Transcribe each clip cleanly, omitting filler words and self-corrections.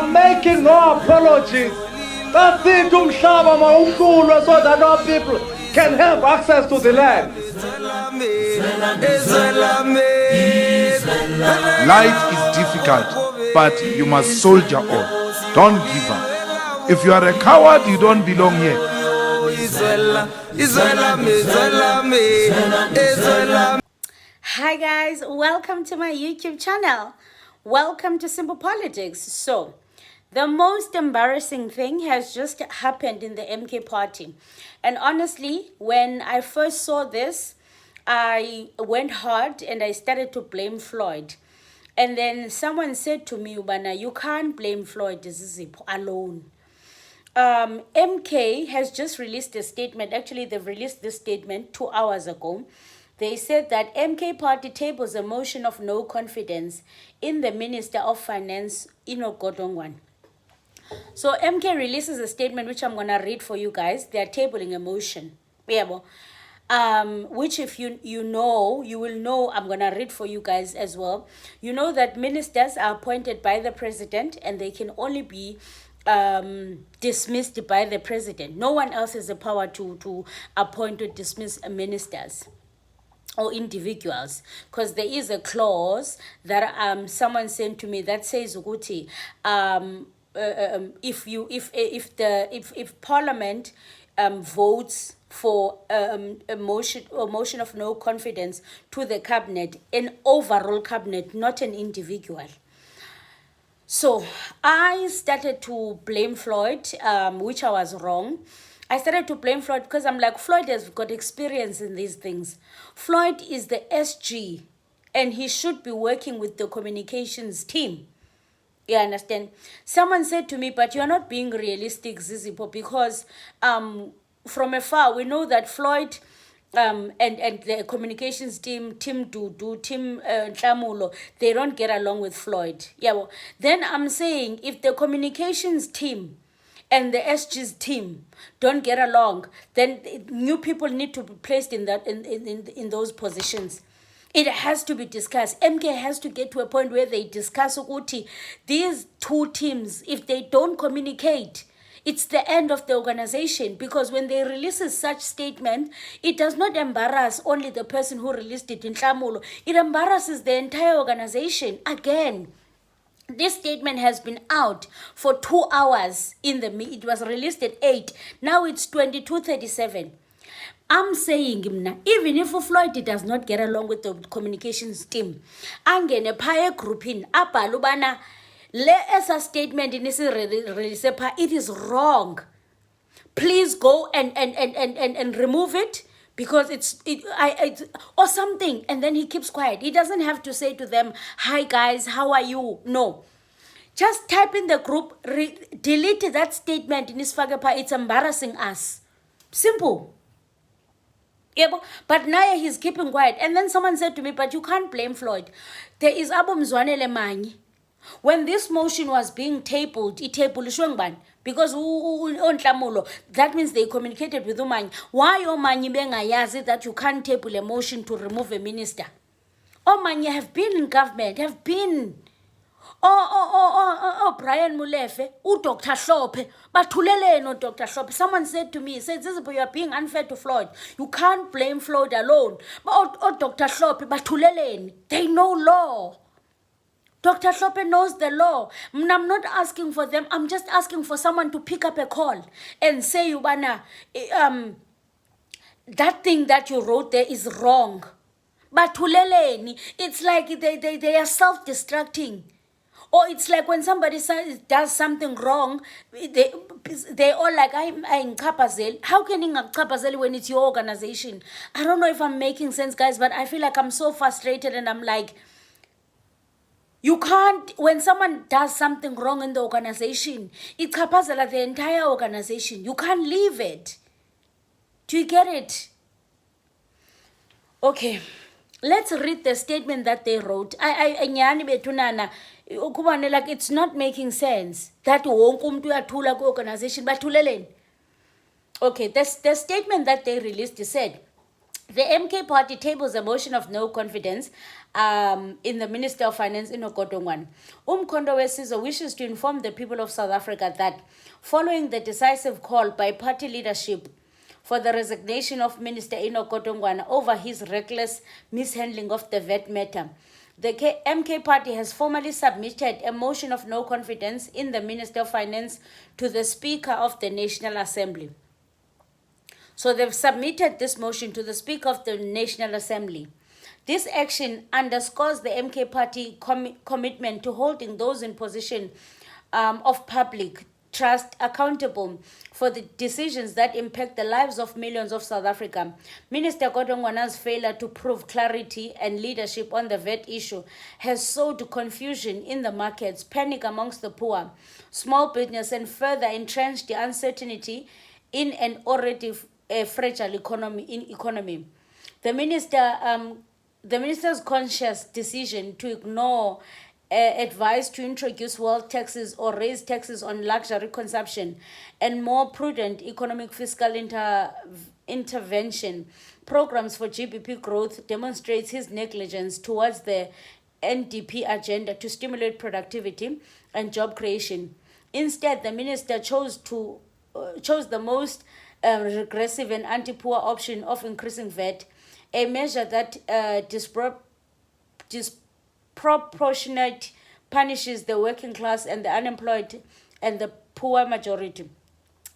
are making no apologies. That's it, umhlaba mawuhlulwe, so that our people can have access to the land. Life is difficult, but you must soldier on. Don't give up. If you are a coward, you don't belong here. Hi guys, welcome to my YouTube channel. Welcome to Simple Politics. So, the most embarrassing thing has just happened in the MK party. And honestly, when I first saw this, I went hard and I started to blame Floyd. And then someone said to me, Ubana, you can't blame Floyd Zizipho alone. MK has just released a statement. Actually, they've released this statement 2 hours ago. They said that MK party tables a motion of no confidence in the Minister of Finance, Enoch Godongwana. So MK releases a statement which I'm going to read for you guys. They are tabling a motion. Which if you know, you will know, I'm going to read for you guys as well. You know that ministers are appointed by the president and they can only be dismissed by the president. No one else has the power to appoint or dismiss ministers or individuals, because there is a clause that someone sent to me that says ukuthi if Parliament votes for a motion of no confidence to the cabinet, an overall cabinet, not an individual. So I started to blame Floyd, which I was wrong. I started to blame Floyd because I'm like, Floyd has got experience in these things. Floyd is the SG and he should be working with the communications team. You understand? Someone said to me, but you're not being realistic, Zizipo, because from afar, we know that Floyd and the communications team, Tim Dudu, Tim Tlamulo, they don't get along with Floyd. Yeah, well, then I'm saying if the communications team and the SG's team don't get along, then new people need to be placed in that in those positions. It has to be discussed. MK has to get to a point where they discuss ukuthi these two teams, if they don't communicate, it's the end of the organization, because when they release such statement, it does not embarrass only the person who released it in Tlamulo. It embarrasses the entire organization. Again, this statement has been out for 2 hours it was released at 8. Now it's 22:37. I'm saying, even if Floyd does not get along with the communications team, angene phaya group in abhalubana le esa statement in release, it is wrong. Please go and remove it, because it's or something. And then he keeps quiet. He doesn't have to say to them, hi guys, how are you? No. Just type in the group, delete that statement in his fagapa. It's embarrassing us. Simple. Yeah, but now he's keeping quiet. And then someone said to me, but you can't blame Floyd. There is Abu Mzwanele Manyi. When this motion was being tabled, because on Tlamulo, that means they communicated with Umanyi. Why Omanyi bengayazi that you can't table a motion to remove a minister? Omanyi have been in government, have been. Brian Mulefe, Dr. Hlophe, bathulele no Dr. Hlophe. Someone said to me, said, you are being unfair to Floyd. You can't blame Floyd alone. But Dr. Hlophe, bathulele, they know law. Dr. Hlophe knows the law. I'm not asking for them. I'm just asking for someone to pick up a call and say, Ubana, that thing that you wrote there is wrong. Bathulele, it's like they are self-destructing. Or it's like when somebody does something wrong, they all like, I'm incapacitated. How can you incapacitated when it's your organization? I don't know if I'm making sense, guys, but I feel like I'm so frustrated and I'm like, you can't, when someone does something wrong in the organization, it incapacitates the entire organization. You can't leave it. Do you get it? Okay. Let's read the statement that they wrote. Like, it's not making sense that organization. Okay, the statement that they released said, the MK party tables a motion of no confidence in the Minister of Finance in Okotongwan. Umkhondo Wesizwe wishes to inform the people of South Africa that following the decisive call by party leadership for the resignation of Minister Enoch Kotongwana over his reckless mishandling of the VAT matter, the MK party has formally submitted a motion of no confidence in the Minister of Finance to the Speaker of the National Assembly. So they've submitted this motion to the Speaker of the National Assembly. This action underscores the MK party commitment to holding those in position of public trust accountable for the decisions that impact the lives of millions of South Africa. Minister Kotongwana's failure to prove clarity and leadership on the VAT issue has sowed confusion in the markets, panic amongst the poor, small business, and further entrenched the uncertainty in an already fragile economy. The minister's conscious decision to ignore advice to introduce wealth taxes or raise taxes on luxury consumption and more prudent economic fiscal intervention programs for GDP growth demonstrates his negligence towards the NDP agenda to stimulate productivity and job creation. Instead, the minister chose the most regressive and anti-poor option of increasing VAT, a measure that disproportionate punishes the working class and the unemployed and the poor majority.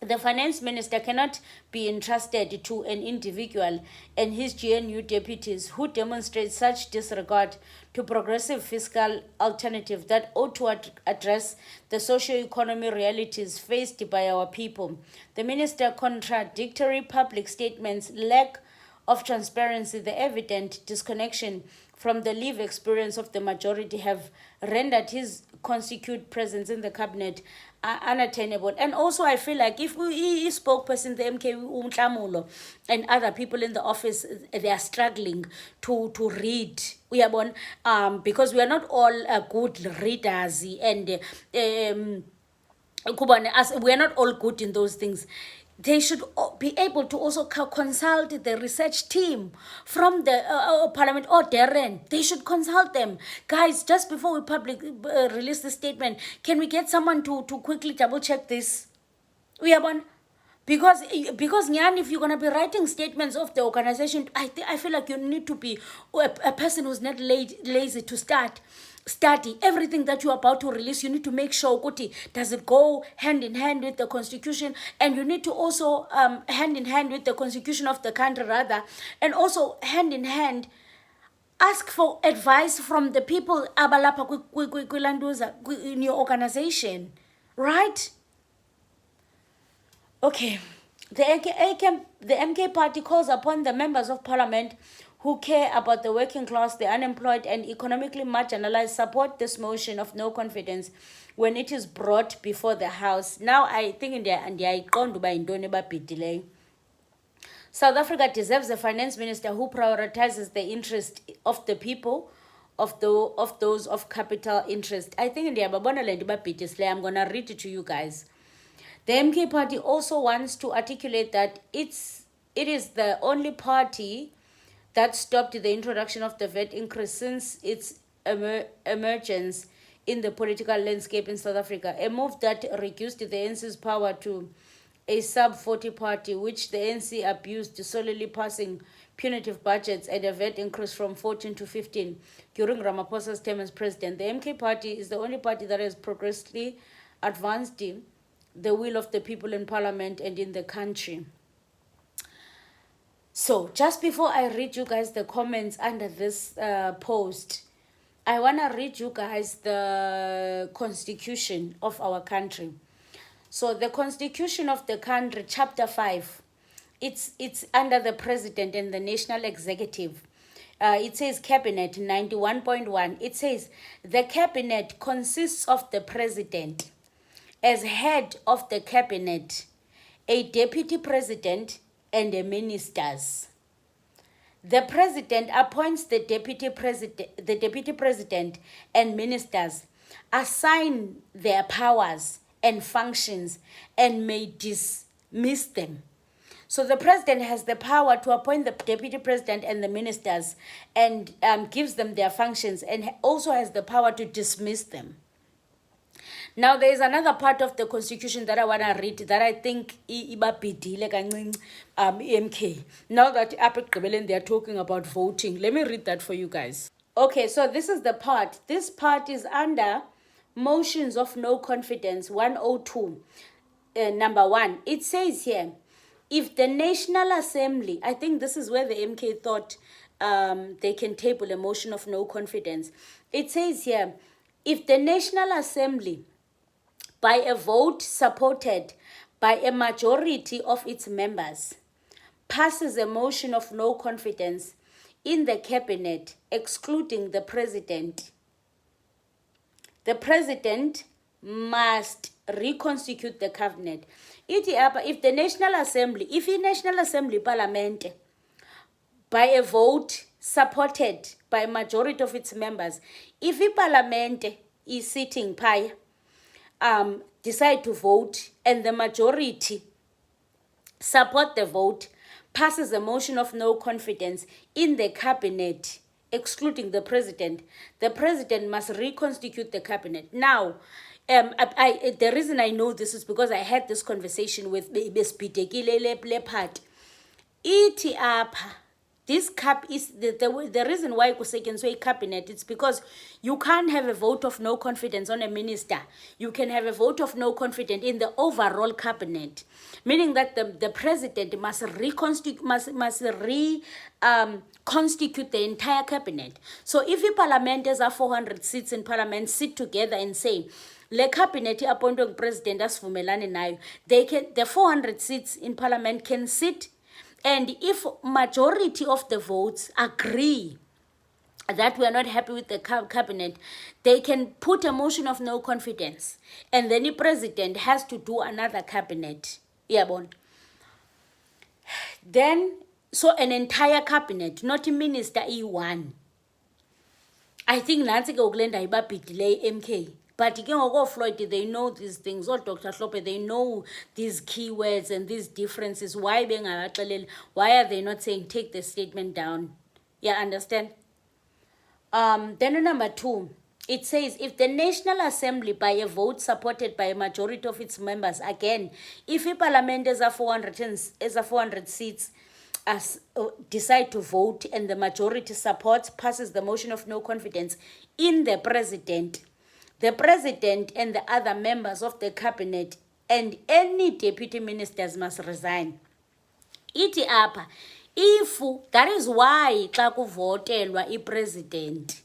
The finance minister cannot be entrusted to an individual and his GNU deputies who demonstrate such disregard to progressive fiscal alternatives that ought to address the socio-economic realities faced by our people. The minister's contradictory public statements, lack of transparency, the evident disconnection from the lived experience of the majority have rendered his constituted presence in the cabinet unattainable. And also, I feel like if he spokesperson, the MK Umtlamulo, and other people in the office, they are struggling to read. We are born because we are not all good readers, and we are not all good in those things. They should be able to also consult the research team from the parliament or Darren. They should consult them. Guys, just before we release the statement, can we get someone to quickly double check this? We are one. Because Nyan, if you're going to be writing statements of the organization, I feel like you need to be a person who's not lazy to study everything that you're about to release. You need to make sure, Kuti, does it go hand in hand with the constitution? And you need to also hand in hand with the constitution of the country, rather, and also hand in hand ask for advice from the people abalapa in your organization, right? Okay, the MK party calls upon the members of parliament who care about the working class, the unemployed, and economically marginalized support this motion of no confidence when it is brought before the House. Now, I think South Africa deserves a finance minister who prioritizes the interest of the people, of those of capital interest. I think I'm going to read it to you guys. The MK party also wants to articulate that it is the only party that stopped the introduction of the VAT increase since its emergence in the political landscape in South Africa, a move that reduced the ANC's power to a sub-40 party, which the ANC abused, solely passing punitive budgets and a VAT increase from 14 to 15 during Ramaphosa's term as president. The MK party is the only party that has progressively advanced the will of the people in parliament and in the country. So, just before I read you guys the comments under this post, I want to read you guys the constitution of our country. So, the constitution of the country, chapter 5, it's under the president and the national executive. It says cabinet 91.1. It says the cabinet consists of the president as head of the cabinet, a deputy president, and the ministers. The president appoints the deputy president and ministers, assign their powers and functions, and may dismiss them. So the president has the power to appoint the deputy president and the ministers, and gives them their functions, and also has the power to dismiss them. Now there is another part of the constitution that I want to read that I think ibabhidile kancinci, MK. Now that apha ekugqibeleni they are talking about voting, let me read that for you guys. Okay, so this is the part. This part is under motions of no confidence 102. Number 1, it says here, if the National Assembly, I think this is where the MK thought they can table a motion of no confidence. It says here, if the National Assembly, by a vote supported by a majority of its members, passes a motion of no confidence in the cabinet, excluding the president must reconstitute the cabinet. If the National Assembly, if the National Assembly Parliament, by a vote supported by a majority of its members, if the Parliament is sitting by, decide to vote, and the majority support the vote, passes a motion of no confidence in the cabinet, excluding the president must reconstitute the cabinet. Now, the reason I know this is because I had this conversation with Bespitekile part. Iti apa. This cap is the reason why kusetyenziswe cabinet. It's because you can't have a vote of no confidence on a minister. You can have a vote of no confidence in the overall cabinet, meaning that the president must reconstitute constitute the entire cabinet. So if the parliament has 400 seats in parliament sit together and say, le cabinet appointing president asivumelane nayo, they can, the 400 seats in parliament can sit, and if majority of the votes agree that we are not happy with the cabinet, they can put a motion of no confidence, and then the president has to do another cabinet. Yabon. Then, so an entire cabinet, not a minister E1. I think Nancy Goglenda ibabhidile MK. But again, Floyd, they know these things. Or Dr. Slope, they know these keywords and these differences. Why are they not saying take the statement down? Yeah, understand? Then number 2, it says, if the National Assembly, by a vote supported by a majority of its members, again, if a parliament has 400 seats, decide to vote and the majority supports, passes the motion of no confidence in the president and the other members of the cabinet and any deputy ministers must resign. Iti apa, if that is why xa kuvotelwa i-president,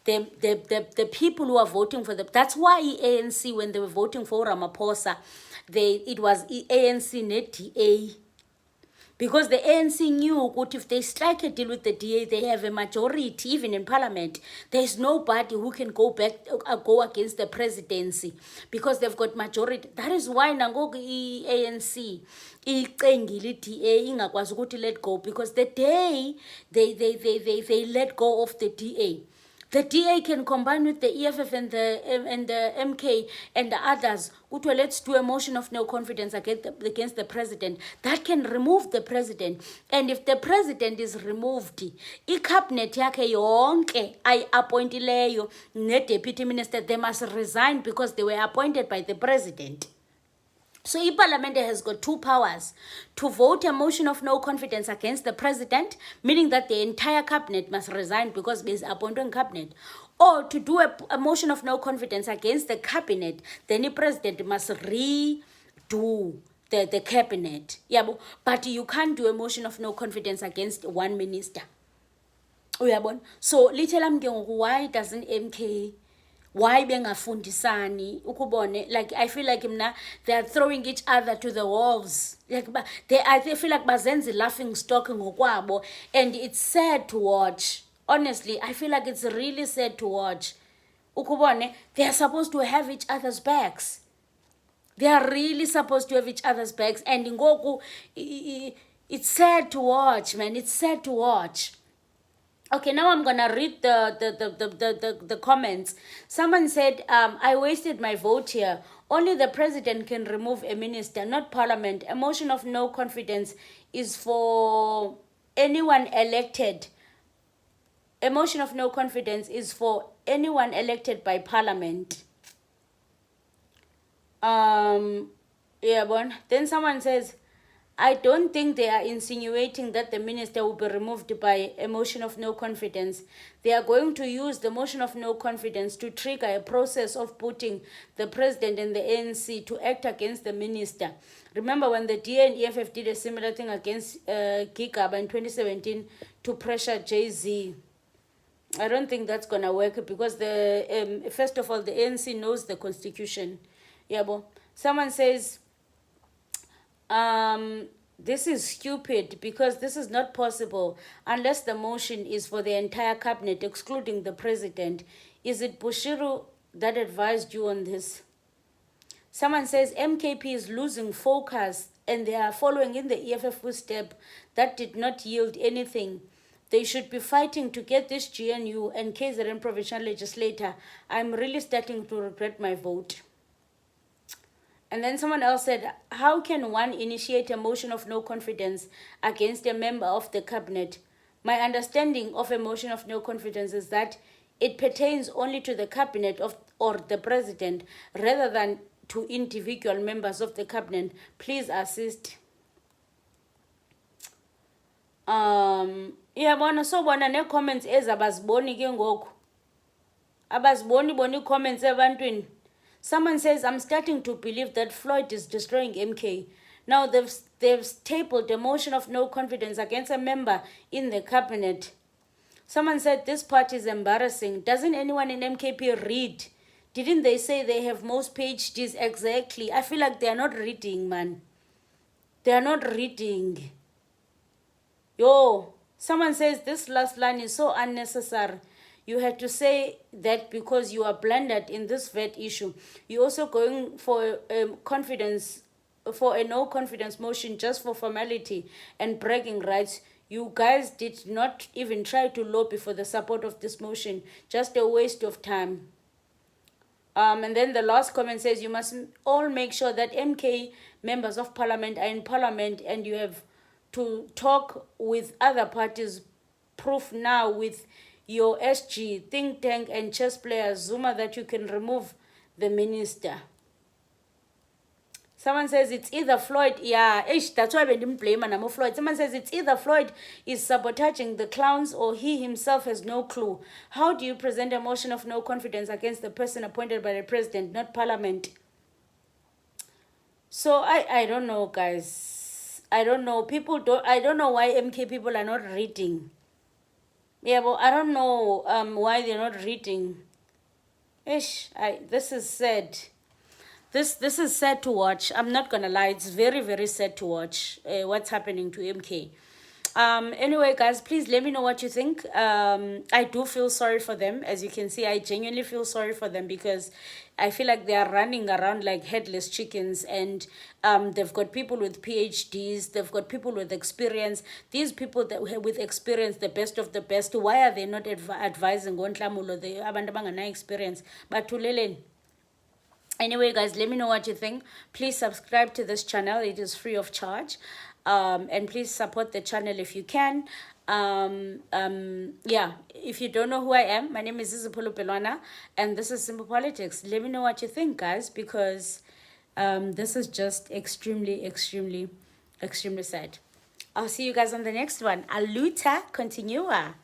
the people who are voting for that's why ANC, when they were voting for Ramaphosa, it was ANC net DA. Because the ANC knew that if they strike a deal with the DA, they have a majority, even in parliament. There's nobody who can go against the presidency because they've got majority. That is why nangoku ANC icengile DA ingakwazi ukuthi let go, because the day they let go of the DA, the DA can combine with the EFF and the MK and the others. Let's do a motion of no confidence against the president. That can remove the president. And if the president is removed, i-cabinet yakhe yonke ayi-appointileyo ne-deputy minister, they must resign because they were appointed by the president. So Parliament has got 2 powers: to vote a motion of no confidence against the president, meaning that the entire cabinet must resign because there's appointed cabinet, or to do a motion of no confidence against the cabinet, then the president must redo the cabinet. Yeah, but you can't do a motion of no confidence against one minister. So little why doesn't MK? Why bengafundisani ukubone, like I feel like they are throwing each other to the wolves, like I feel like bazenzi laughing stock ngokwabo, and it's sad to watch. Honestly, I feel like it's really sad to watch. Ukubone, they are supposed to have each other's backs. They are really supposed to have each other's backs, and ngoku it's sad to watch, man. It's sad to watch. Okay, now I'm gonna read the comments. Someone said, I wasted my vote here. Only the president can remove a minister, not parliament. A motion of no confidence is for anyone elected. A motion of no confidence is for anyone elected by parliament. Yeah, bon. Then someone says, I don't think they are insinuating that the minister will be removed by a motion of no confidence. They are going to use the motion of no confidence to trigger a process of putting the president and the ANC to act against the minister. Remember when the DA and EFF did a similar thing against Gigaba in 2017 to pressure Jay-Z? I don't think that's gonna work because first of all, the ANC knows the constitution. Yabo. Someone says, this is stupid because this is not possible unless the motion is for the entire cabinet, excluding the president. Is it Bushiru that advised you on this? Someone says MKP is losing focus and they are following in the EFF footstep that did not yield anything. They should be fighting to get this GNU and KZN provincial legislator. I'm really starting to regret my vote. And then someone else said, how can one initiate a motion of no confidence against a member of the cabinet? My understanding of a motion of no confidence is that it pertains only to the cabinet or the president rather than to individual members of the cabinet. Please assist. Iyabona sobona ne comments ezabaziboni ke ngoku. Abaziboni boni comments ebantwini. Someone says, I'm starting to believe that Floyd is destroying MK. Now they've stapled a motion of no confidence against a member in the cabinet. Someone said, this part is embarrassing. Doesn't anyone in MKP read? Didn't they say they have most PhDs? Exactly. I feel like they are not reading, man. They are not reading. Yo, someone says, this last line is so unnecessary. You had to say that because you are blundered in this vet issue. You're also going for for a no confidence motion just for formality and bragging rights. You guys did not even try to lobby for the support of this motion. Just a waste of time. And then the last comment says, you must all make sure that MK members of parliament are in parliament and you have to talk with other parties. Proof now with your SG, think tank and chess players, Zuma, that you can remove the minister. Someone says it's either Floyd, yeah, that's why I didn't blame Anamo Floyd. Someone says it's either Floyd is sabotaging the clowns or he himself has no clue. How do you present a motion of no confidence against the person appointed by the president, not parliament? So I don't know, guys. I don't know. I don't know why MK people are not reading. Yeah, but I don't know why they're not reading. This is sad. This is sad to watch. I'm not gonna lie, it's very, very sad to watch what's happening to MK. Anyway, guys, please let me know what you think. I do feel sorry for them. As you can see, I genuinely feel sorry for them because I feel like they are running around like headless chickens, and they've got people with PhDs, they've got people with experience. These people that with experience, the best of the best, why are they not advising on Tlamulo? They have experience. But to Lelen. Anyway, guys, let me know what you think. Please subscribe to this channel. It is free of charge. And please support the channel if you can. Yeah, if you don't know who I am, my name is Zizipolo Pelwana, and this is Simple Politics. Let me know what you think, guys, because this is just extremely, extremely, extremely sad. I'll see you guys on the next one. Aluta continua.